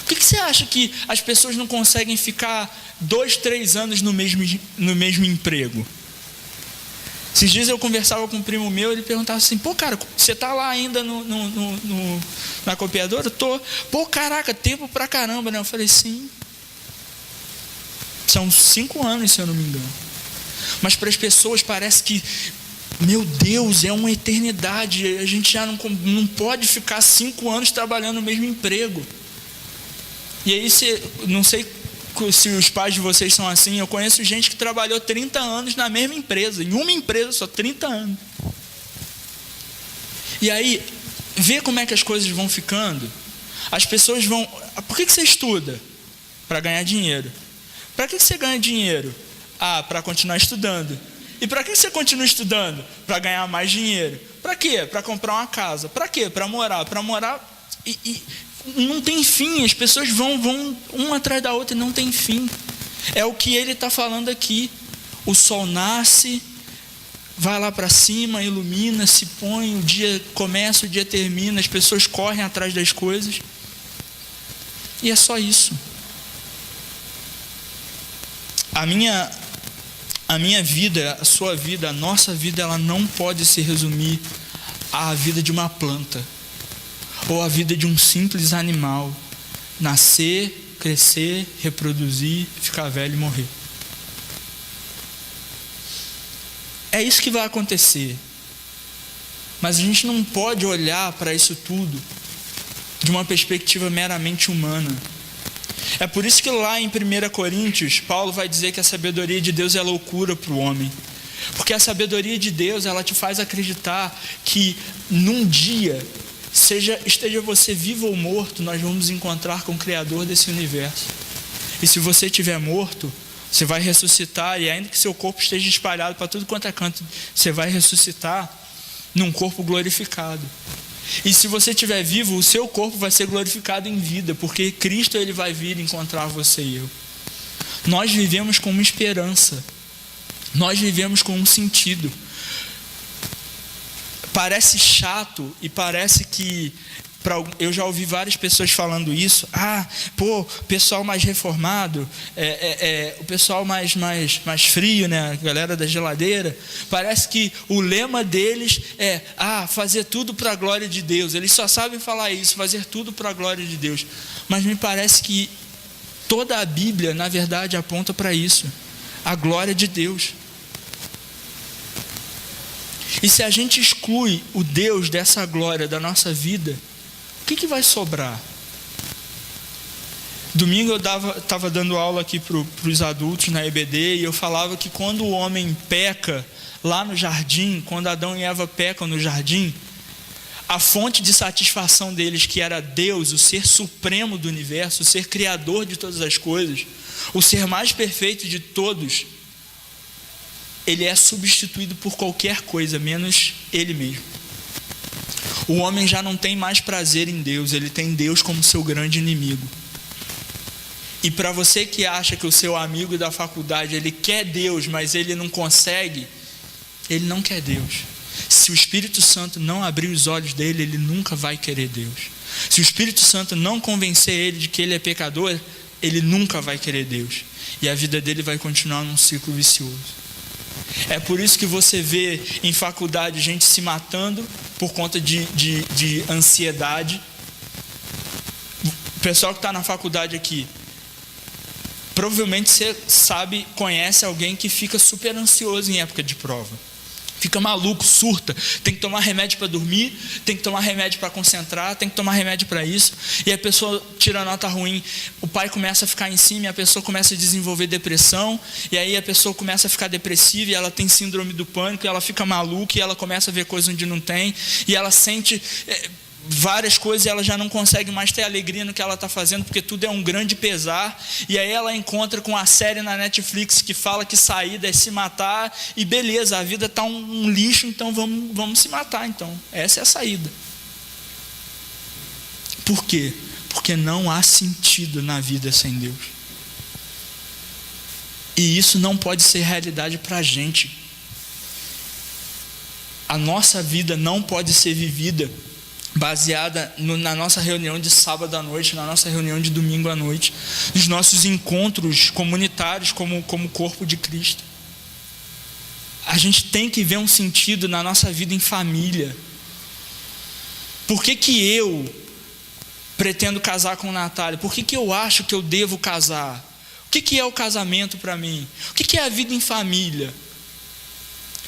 Por que você acha que as pessoas não conseguem ficar 2, 3 anos no mesmo emprego? Esses dias eu conversava com um primo meu, ele perguntava assim, cara, você tá lá ainda na copiadora? Tô. Caraca, tempo pra caramba, né? Eu falei, sim. São 5 anos, se eu não me engano. Mas para as pessoas parece que, meu Deus, é uma eternidade. A gente já não pode ficar 5 anos trabalhando no mesmo emprego. E aí, não sei se os pais de vocês são assim, eu conheço gente que trabalhou 30 anos na mesma empresa, em uma empresa só, 30 anos. E aí, vê como é que as coisas vão ficando. As pessoas vão... Por que você estuda? Para ganhar dinheiro. Para que você ganha dinheiro? Para continuar estudando. E para que você continua estudando? Para ganhar mais dinheiro. Para quê? Para comprar uma casa. Para quê? Para morar. Para morar... E não tem fim. As pessoas vão uma atrás da outra e não tem fim. É o que ele está falando aqui. O sol nasce, vai lá para cima, ilumina, se põe, o dia começa, o dia termina, as pessoas correm atrás das coisas. E é só isso. A minha vida, a sua vida, a nossa vida, ela não pode se resumir à vida de uma planta ou à vida de um simples animal. Nascer, crescer, reproduzir, ficar velho e morrer. É isso que vai acontecer. Mas a gente não pode olhar para isso tudo de uma perspectiva meramente humana. É por isso que lá em 1 Coríntios, Paulo vai dizer que a sabedoria de Deus é loucura para o homem. Porque a sabedoria de Deus, ela te faz acreditar que num dia, esteja você vivo ou morto, nós vamos encontrar com o Criador desse universo. E se você estiver morto, Você vai ressuscitar, e ainda que seu corpo esteja espalhado para tudo quanto é canto, você vai ressuscitar num corpo glorificado. E se você estiver vivo, o seu corpo vai ser glorificado em vida, porque Cristo ele vai vir encontrar você e eu. Nós vivemos com uma esperança, nós vivemos com um sentido. Parece chato e parece que... Eu já ouvi várias pessoas falando isso. O pessoal mais reformado, o pessoal mais frio, né? A galera da geladeira. Parece que o lema deles é fazer tudo para a glória de Deus. Eles só sabem falar isso, fazer tudo para a glória de Deus. Mas me parece que toda a Bíblia, na verdade, aponta para isso, a glória de Deus. E se a gente exclui o Deus dessa glória da nossa vida, o que vai sobrar? Domingo eu estava dando aula aqui para os adultos na EBD, e eu falava que quando o homem peca lá no jardim, quando Adão e Eva pecam no jardim, a fonte de satisfação deles, que era Deus, o ser supremo do universo, o ser criador de todas as coisas, o ser mais perfeito de todos, ele é substituído por qualquer coisa, menos ele mesmo. O homem já não tem mais prazer em Deus, ele tem Deus como seu grande inimigo. E para você que acha que o seu amigo da faculdade, ele quer Deus, mas ele não consegue, ele não quer Deus. Se o Espírito Santo não abrir os olhos dele, ele nunca vai querer Deus. Se o Espírito Santo não convencer ele de que ele é pecador, ele nunca vai querer Deus. E a vida dele vai continuar num ciclo vicioso. É por isso que você vê em faculdade gente se matando por conta de ansiedade. O pessoal que está na faculdade aqui, provavelmente você conhece alguém que fica super ansioso em época de prova. Fica maluco, surta, tem que tomar remédio para dormir, tem que tomar remédio para concentrar, tem que tomar remédio para isso, e a pessoa tira nota ruim, o pai começa a ficar em cima, e a pessoa começa a desenvolver depressão, e aí a pessoa começa a ficar depressiva, e ela tem síndrome do pânico, e ela fica maluca, e ela começa a ver coisas onde não tem, e ela sente várias coisas, e ela já não consegue mais ter alegria no que ela está fazendo, porque tudo é um grande pesar. E aí ela encontra com a série na Netflix que fala que saída é se matar, e beleza, a vida está um lixo, então vamos se matar. Então essa é a saída. Por quê? Porque não há sentido na vida sem Deus, e isso não pode ser realidade para a gente. A nossa vida não pode ser vivida baseada na nossa reunião de sábado à noite, na nossa reunião de domingo à noite, nos nossos encontros comunitários como corpo de Cristo. A gente tem que ver um sentido na nossa vida em família. Por que eu pretendo casar com Natália? Por que eu acho que eu devo casar? O que é o casamento para mim? O que é a vida em família?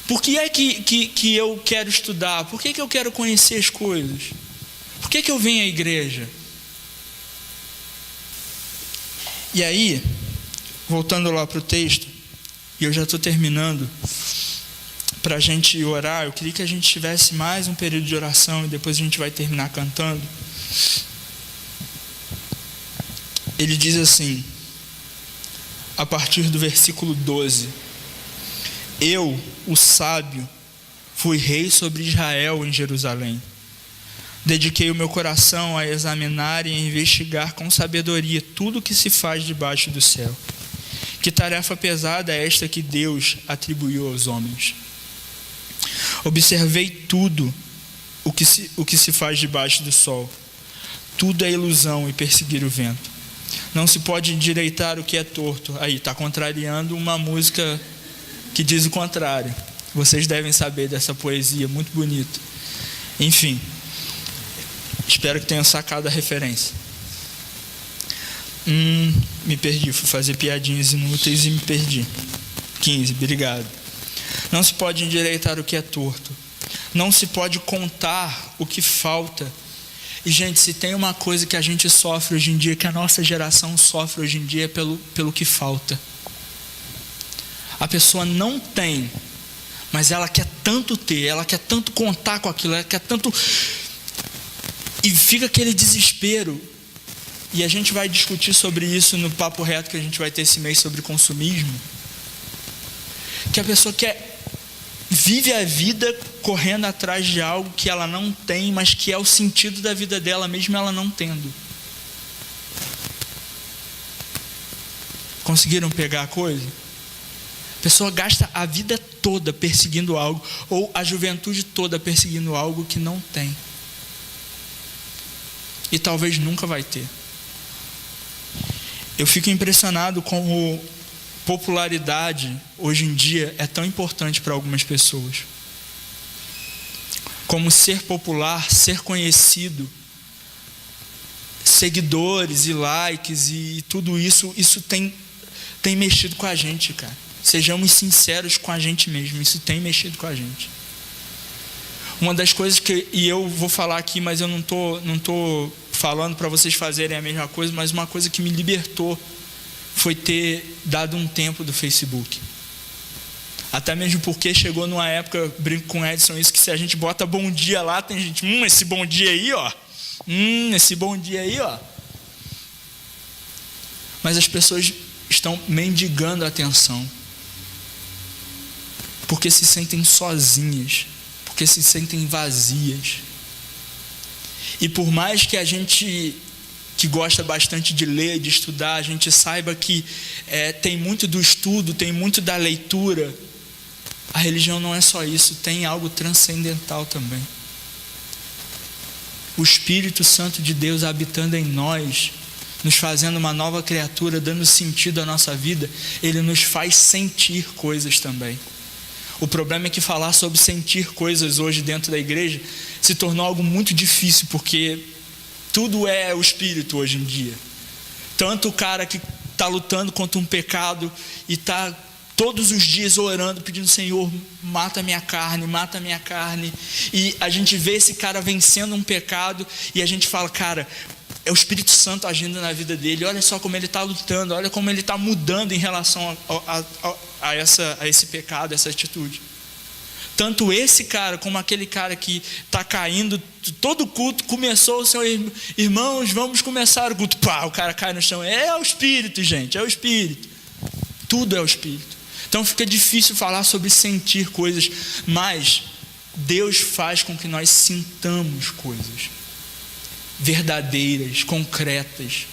Por que é que eu quero estudar? Por que eu quero conhecer as coisas? Por que eu venho à igreja? E aí, voltando lá para o texto, e eu já estou terminando, para a gente orar, eu queria que a gente tivesse mais um período de oração, e depois a gente vai terminar cantando. Ele diz assim, a partir do versículo 12: Eu, o sábio, fui rei sobre Israel em Jerusalém. Dediquei o meu coração a examinar e a investigar com sabedoria tudo o que se faz debaixo do céu. Que tarefa pesada é esta que Deus atribuiu aos homens. Observei tudo o que se faz debaixo do sol. Tudo é ilusão e perseguir o vento. Não se pode endireitar o que é torto. Aí, está contrariando uma música que diz o contrário. Vocês devem saber dessa poesia muito bonita. Enfim, espero que tenham sacado a referência. Me perdi, fui fazer piadinhas inúteis e me perdi. 15, obrigado. Não se pode endireitar o que é torto. Não se pode contar o que falta. E, gente, se tem uma coisa que a gente sofre hoje em dia, que a nossa geração sofre hoje em dia, é pelo que falta. A pessoa não tem, mas ela quer tanto ter, ela quer tanto contar com aquilo, ela quer tanto... E fica aquele desespero. E a gente vai discutir sobre isso no papo reto que a gente vai ter esse mês sobre consumismo. Que a pessoa vive a vida correndo atrás de algo que ela não tem, mas que é o sentido da vida dela, mesmo ela não tendo. Conseguiram pegar a coisa? A pessoa gasta a vida toda perseguindo algo, ou a juventude toda perseguindo algo que não tem. E talvez nunca vai ter. Eu fico impressionado como popularidade hoje em dia é tão importante para algumas pessoas. Como ser popular, ser conhecido, seguidores e likes e tudo isso tem mexido com a gente, cara. Sejamos sinceros com a gente mesmo, isso tem mexido com a gente. Uma das coisas e eu vou falar aqui, mas eu não tô falando para vocês fazerem a mesma coisa, mas uma coisa que me libertou foi ter dado um tempo do Facebook. Até mesmo porque chegou numa época, eu brinco com o Edson isso, que se a gente bota bom dia lá, tem gente, esse bom dia aí, ó. Esse bom dia aí, ó. Mas as pessoas estão mendigando a atenção. Porque se sentem sozinhas. Porque se sentem vazias. E por mais que a gente que gosta bastante de ler, de estudar, a gente saiba que tem muito do estudo, tem muito da leitura, a religião não é só isso, tem algo transcendental também. O Espírito Santo de Deus habitando em nós, nos fazendo uma nova criatura, dando sentido à nossa vida, Ele nos faz sentir coisas também. O problema é que falar sobre sentir coisas hoje dentro da igreja se tornou algo muito difícil, porque tudo é o espírito hoje em dia. Tanto o cara que está lutando contra um pecado e está todos os dias orando, pedindo: Senhor, mata minha carne. E a gente vê esse cara vencendo um pecado e a gente fala: cara, é o Espírito Santo agindo na vida dele. Olha só como ele está lutando, olha como ele está mudando em relação a esse pecado, essa atitude. Tanto esse cara como aquele cara que está caindo, todo culto começou o seu irmãos, vamos começar o culto. Pá, o cara cai no chão. É o Espírito, gente, é o Espírito. Tudo é o Espírito. Então fica difícil falar sobre sentir coisas, mas Deus faz com que nós sintamos coisas verdadeiras, concretas,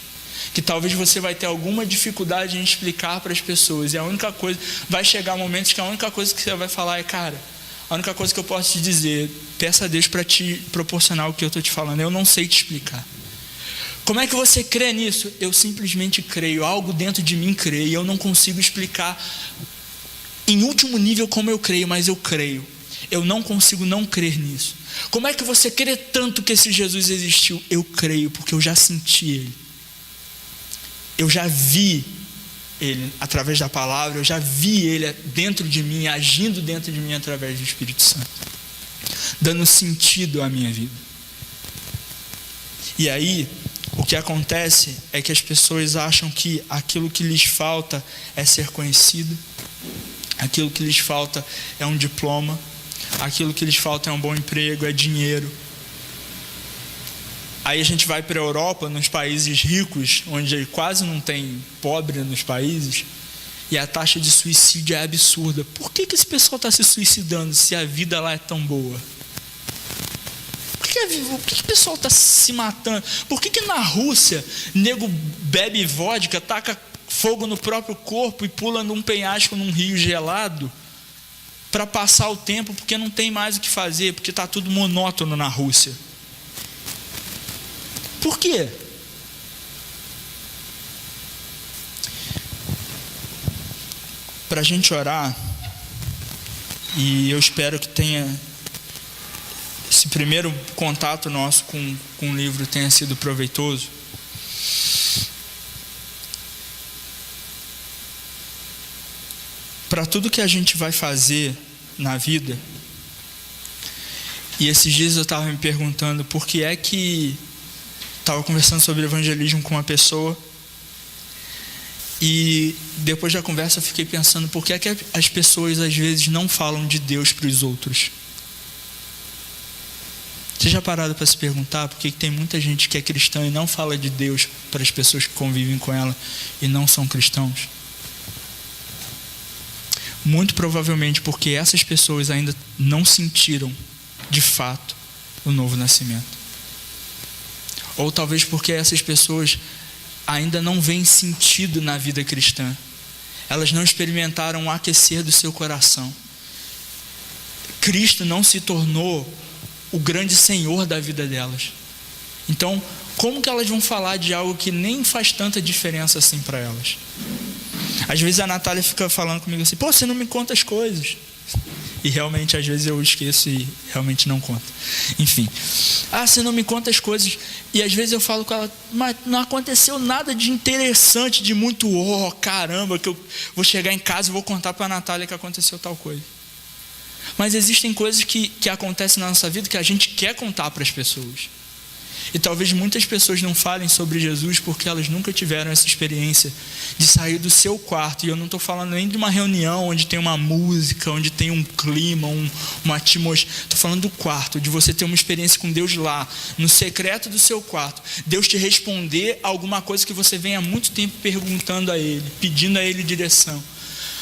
que talvez você vai ter alguma dificuldade em explicar para as pessoas. E a única coisa, vai chegar momentos que a única coisa que você vai falar é: cara, a única coisa que eu posso te dizer, peça a Deus para te proporcionar o que eu estou te falando, eu não sei te explicar. Como é que você crê nisso? Eu simplesmente creio, algo dentro de mim crê, e eu não consigo explicar em último nível como eu creio, mas eu creio. Eu não consigo não crer nisso. Como é que você crê tanto que esse Jesus existiu? Eu creio, porque eu já senti Ele. Eu já vi Ele através da palavra, eu já vi Ele dentro de mim, agindo dentro de mim através do Espírito Santo, dando sentido à minha vida. E aí, o que acontece é que as pessoas acham que aquilo que lhes falta é ser conhecido, aquilo que lhes falta é um diploma, aquilo que lhes falta é um bom emprego, é dinheiro. Aí a gente vai para a Europa, nos países ricos, onde quase não tem pobre nos países, e a taxa de suicídio é absurda. Por que esse pessoal está se suicidando se a vida lá é tão boa? Por que o pessoal está se matando? Por que na Rússia, nego bebe vodka, taca fogo no próprio corpo e pula num penhasco num rio gelado para passar o tempo, porque não tem mais o que fazer, porque está tudo monótono na Rússia? Por quê? Para a gente orar, e eu espero que tenha esse primeiro contato nosso com o livro tenha sido proveitoso. Para tudo que a gente vai fazer na vida, e esses dias eu estava me perguntando por que é que estava conversando sobre evangelismo com uma pessoa, e depois da conversa eu fiquei pensando por que é que as pessoas às vezes não falam de Deus para os outros. Você já parado para se perguntar por que tem muita gente que é cristã e não fala de Deus para as pessoas que convivem com ela e não são cristãos? Muito provavelmente porque essas pessoas ainda não sentiram, de fato, o novo nascimento. Ou talvez porque essas pessoas ainda não veem sentido na vida cristã. Elas não experimentaram o aquecer do seu coração. Cristo não se tornou o grande Senhor da vida delas. Então, como que elas vão falar de algo que nem faz tanta diferença assim para elas? Às vezes a Natália fica falando comigo assim: pô, você não me conta as coisas. E realmente, às vezes eu esqueço e realmente não conto. Enfim. Você não me conta as coisas. E às vezes eu falo com ela: mas não aconteceu nada de interessante, de muito, caramba, que eu vou chegar em casa e vou contar para a Natália que aconteceu tal coisa. Mas existem coisas que acontecem na nossa vida que a gente quer contar para as pessoas. E talvez muitas pessoas não falem sobre Jesus porque elas nunca tiveram essa experiência de sair do seu quarto. E eu não estou falando nem de uma reunião onde tem uma música, onde tem um clima, uma atmosfera. Estou falando do quarto, de você ter uma experiência com Deus lá, no secreto do seu quarto. Deus te responder alguma coisa que você vem há muito tempo perguntando a Ele, pedindo a Ele direção.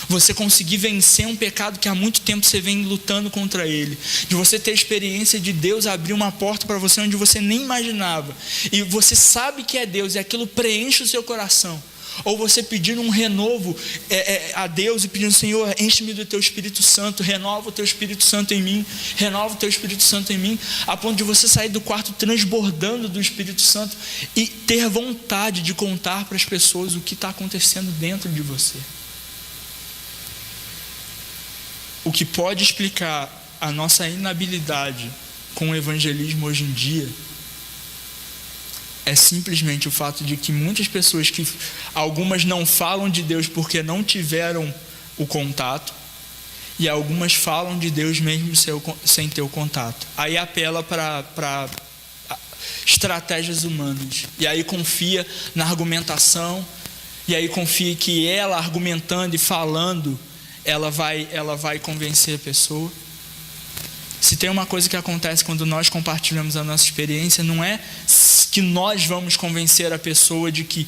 Você conseguir vencer um pecado que há muito tempo você vem lutando contra ele. De você ter a experiência de Deus abrir uma porta para você onde você nem imaginava. E você sabe que é Deus e aquilo preenche o seu coração. Ou você pedir um renovo a Deus e pedindo: Senhor, enche-me do Teu Espírito Santo, renova o Teu Espírito Santo em mim, renova o Teu Espírito Santo em mim, a ponto de você sair do quarto transbordando do Espírito Santo e ter vontade de contar para as pessoas o que está acontecendo dentro de você. O que pode explicar a nossa inabilidade com o evangelismo hoje em dia é simplesmente o fato de que muitas pessoas, algumas não falam de Deus porque não tiveram o contato, e algumas falam de Deus mesmo sem ter o contato. Aí apela para estratégias humanas, e aí confia na argumentação, e aí confia que ela argumentando e falando, ela vai convencer a pessoa. Se tem uma coisa que acontece quando nós compartilhamos a nossa experiência, não é que nós vamos convencer a pessoa de que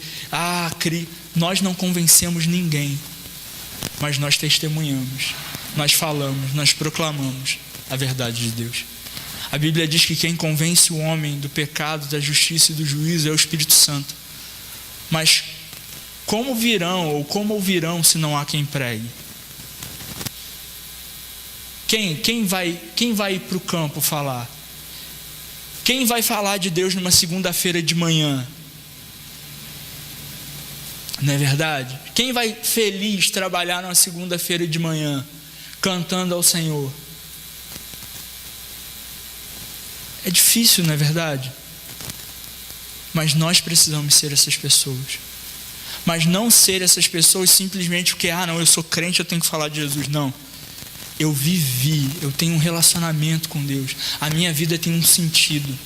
nós não convencemos ninguém, mas nós testemunhamos, nós falamos, nós proclamamos a verdade de Deus. A Bíblia diz que quem convence o homem do pecado, da justiça e do juízo é o Espírito Santo. Mas como ouvirão se não há quem pregue? Quem vai para o campo falar? Quem vai falar de Deus numa segunda-feira de manhã? Não é verdade? Quem vai feliz trabalhar numa segunda-feira de manhã, cantando ao Senhor? É difícil, não é verdade? Mas nós precisamos ser essas pessoas. Mas não ser essas pessoas simplesmente porque, não, eu sou crente, eu tenho que falar de Jesus. Não. Eu vivi, eu tenho um relacionamento com Deus, a minha vida tem um sentido,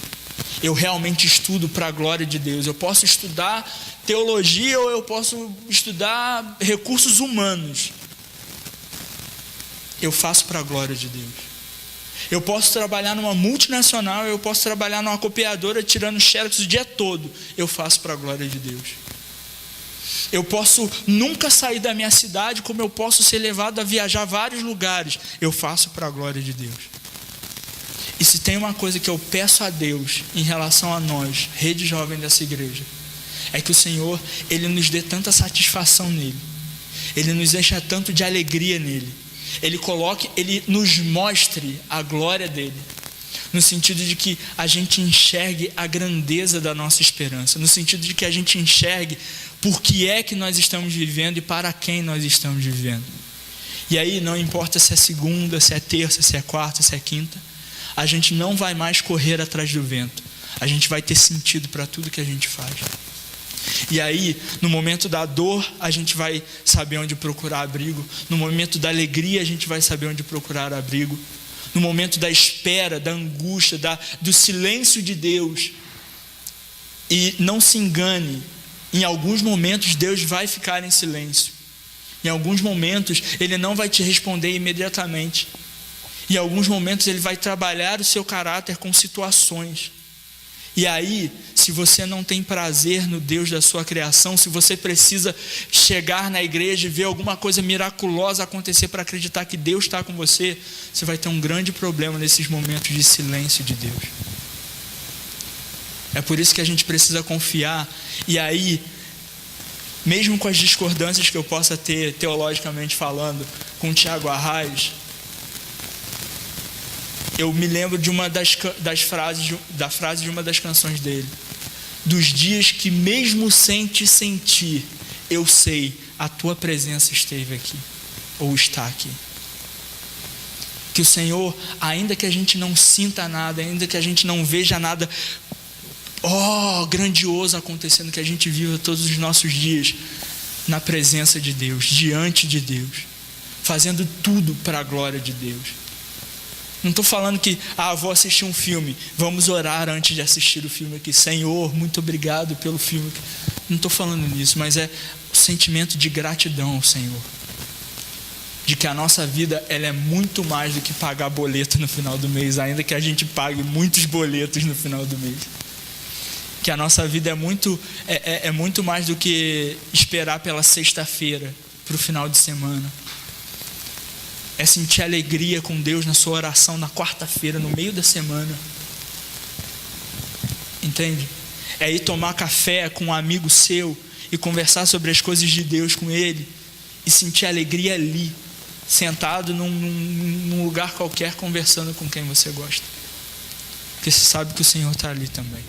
eu realmente estudo para a glória de Deus. Eu posso estudar teologia ou eu posso estudar recursos humanos, eu faço para a glória de Deus. Eu posso trabalhar numa multinacional, eu posso trabalhar numa copiadora tirando xerox o dia todo, eu faço para a glória de Deus. Eu posso nunca sair da minha cidade, como eu posso ser levado a viajar a vários lugares, eu faço para a glória de Deus. E se tem uma coisa que eu peço a Deus em relação a nós, rede jovem dessa igreja, é que o Senhor, Ele nos dê tanta satisfação nele, Ele nos encha tanto de alegria nele, Ele nos mostre a glória dele, no sentido de que a gente enxergue a grandeza da nossa esperança, no sentido de que a gente enxergue por que é que nós estamos vivendo e para quem nós estamos vivendo. E aí não importa se é segunda, se é terça, se é quarta, se é quinta, a gente não vai mais correr atrás do vento, a gente vai ter sentido para tudo que a gente faz. E aí, no momento da dor, a gente vai saber onde procurar abrigo, no momento da alegria, a gente vai saber onde procurar abrigo, no momento da espera, da angústia, do silêncio de Deus. E não se engane, em alguns momentos Deus vai ficar em silêncio, em alguns momentos Ele não vai te responder imediatamente, Em alguns momentos Ele vai trabalhar o seu caráter com situações. E aí, se você não tem prazer no Deus da sua criação, se você precisa chegar na igreja e ver alguma coisa miraculosa acontecer para acreditar que Deus está com você, você vai ter um grande problema nesses momentos de silêncio de Deus. É por isso que a gente precisa confiar. E aí, mesmo com as discordâncias que eu possa ter teologicamente falando com o Tiago Arraes, eu me lembro de uma das frases de uma das canções dele: dos dias que mesmo sem te sentir, eu sei, a tua presença esteve aqui, ou está aqui. Que o Senhor, ainda que a gente não sinta nada, ainda que a gente não veja nada grandioso acontecendo, que a gente viva todos os nossos dias na presença de Deus, diante de Deus, fazendo tudo para a glória de Deus. Não estou falando que, vou assistir um filme, vamos orar antes de assistir o filme aqui. Senhor, muito obrigado pelo filme. Não estou falando nisso, mas é o sentimento de gratidão ao Senhor. De que a nossa vida, ela é muito mais do que pagar boleto no final do mês, ainda que a gente pague muitos boletos no final do mês. Que a nossa vida é muito mais do que esperar pela sexta-feira, para o final de semana. É sentir alegria com Deus na sua oração na quarta-feira, no meio da semana. Entende? É ir tomar café com um amigo seu e conversar sobre as coisas de Deus com ele e sentir alegria ali, sentado num lugar qualquer, conversando com quem você gosta. Porque você sabe que o Senhor está ali também.